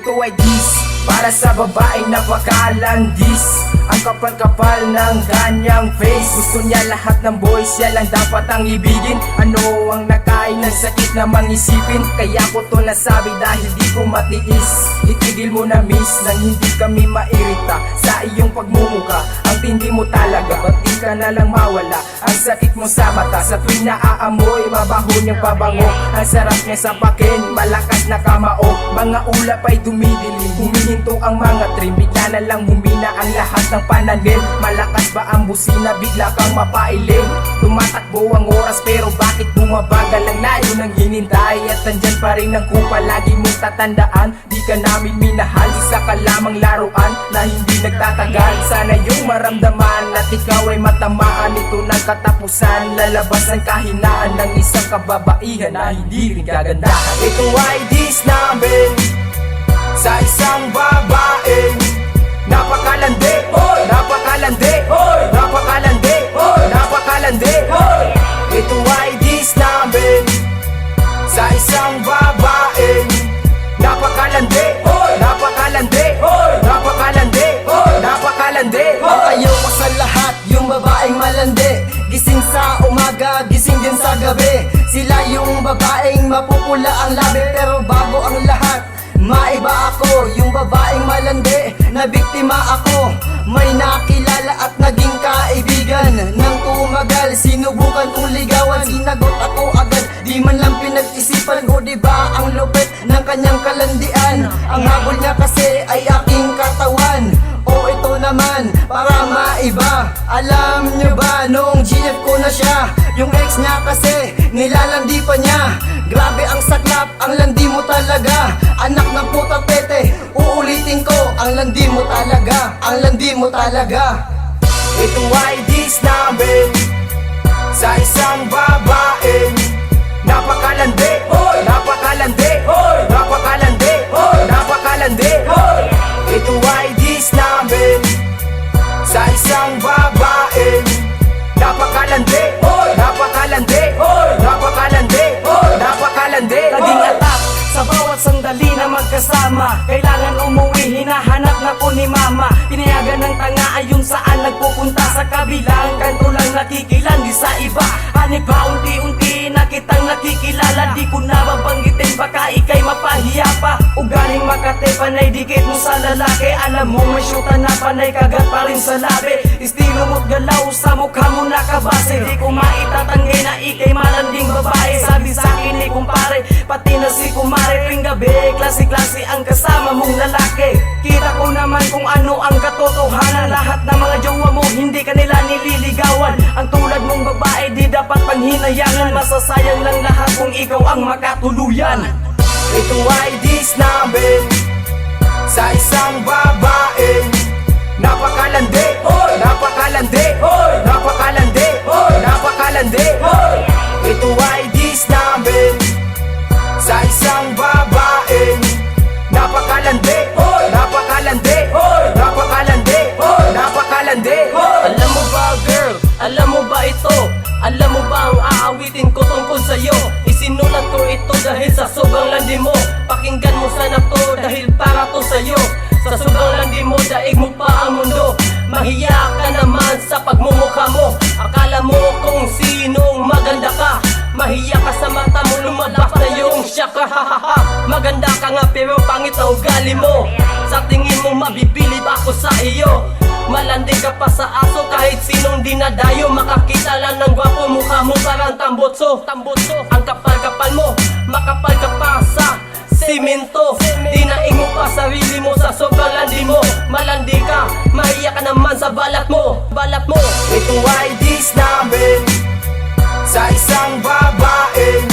Ito ay dis para sa babaeng napakalandis. Ang kapal-kapal ng kanyang face. Gusto niya lahat ng boys, siya lang dapat ang ibigin. Ano ang nakain ng sakit na mangisipin? Kaya ko to nasabi dahil di ko matiis. Itigil mo na miss nang hindi kami mairita sa iyong pagmumuka. Ang tindi mo talaga, ba't di ka na lang mawala? Ang sakit mo sa mata, sa tuwing naaamoy mabaho niyang pabango. Ang sarap niya sa pakin, malakas na kamao. Mga ulap ay dumidilim, humihinto ang mga trim. Bigla na lang humina ang lahat ng pananim. Malakas ba ang busina, bigla kang mapailing. Tumatakbo ang oras pero bakit bumabagal? Ang layo ng hinintay at nandyan pa rin ang kupa. Lagi mong tatandaan, di ka namin minahal. Isa ka lamang laruan na hindi nagtatagal. Sana yung maramdaman at ikaw ay matamaan. Ito ng katapusan, lalabas ang kahinaan ng isang kababaihan na hindi rin kagandahan. Ito ay dis namin sa isang babaeng napakalandi, oy, napakalandi, oy, napakalandi, oy, napakalandi, oy. Ito ay dis namin sa isang babaeng napakalandi, oy, napakalandi, oy, napakalandi, oy, napakalandi. Ang ayoko sa lahat, yung babaeng malandi. Gising sa umaga, gising din sa gabi. Sila yung babaeng mapupula ang labi. Pero bago ang lahat, maiba ako, yung babaeng malandi, na biktima ako. May nakilala at naging kaibigan. Nang tumagal, sinubukan kong ligawan. Sinagot ako agad, di man lang pinag-isipan. O diba ang lupit ng kanyang kalandian? Ang habol niya kasi ay aking katawan. O ito naman, para maiba. Alam niyo ba, noong GF ko na siya, yung ex niya kasi, nilalandi pa niya. Grabe ang saklap, ang landi mo talaga. Anak ng puta pete, uulitin ko. Ang landi mo talaga, ang landi mo talaga. Ito ay dis namin sa isang babaeng napakalandi, oy, napakalandi, oy, napakalandi, oy, napakalandi, oy. Ito ay dis namin sa isang babaeng napakalandi, oy, napakalandi, oy, napakalandi, oy, napakalandi. Naging atak sa bawat sandali na magkasama. Kailangan umuwi, hinahanap na po ni mama. Pinayagan ng tanga ayon saan nagpupunta. Sa kabilang kanto lang nakikilandi sa iba. Hanip pa unti-unti na kitang nakikilala. Di ko na babanggitin baka ikay mapahiya pa. Ugaling Makate, panay dikit mo sa lalaki. Alam mo may syuta na panay kagat pa rin sa labi. Estilo mo't galaw sa mukha mo nakabase. Di ko maitatanggi na ikay malanding babae. Sabi sa'kin ni kumpare, pati na si kumare. Tuwing gabi, klase-klase ang kasama mong lalaki. Kita ko naman kung ano ang katotohanan. Lahat ng mga jowa mo, hindi kanila nililigawan. Ang tulad mong babae, di dapat panghinayangan. Masasayang lang lahat kung ikaw ang makatuluyan. Ito ay dis namin sa isang babaeng napakalandi, oy, napakalandi, oy, napakalandi, oy, napakalandi, oy. Ito ay dis namin sa isang babaeng napakalandi, oy, napakalandi, oy, napakalandi, oy, napakalandi, oy. Alam mo ba girl, alam mo ba ito? Alam mo ba ang aawitin ko tungkol sa'yo? Isinulat ko ito dahil sa sobrang landi mo. Pakinggan mo sana to dahil para to sa'yo. Sa sobrang landi mo, daig mo pa ang mundo. Mahiya ka naman sa pagmumukha mo. Akala mo kung sinong maganda ka. Mahiya ka sa mata mo, lumalak na yung syaka. Maganda ka nga pero pangit na ugali mo. Sa tingin mo mabibilib ako sa iyo. Malandi ka pa sa aso kahit sinong dinadayo. Makakita lang ng gwapo, mukha mo parang tambotso. Ang kapal-kapal mo, makapal ka pa sa simento. Dinaing mo pa sarili mo sa sobrang landi mo. Malandi ka, mahiya ka naman sa balat mo. Ito ay dis namin sa isang babaeng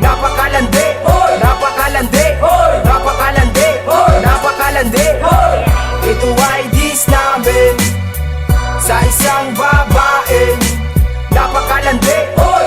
napakalandi, oy, napakalandi, oy, napakalandi, oy, napakalandi, oy. Ito ay dis namin sa isang babaeng napakalandi, oy,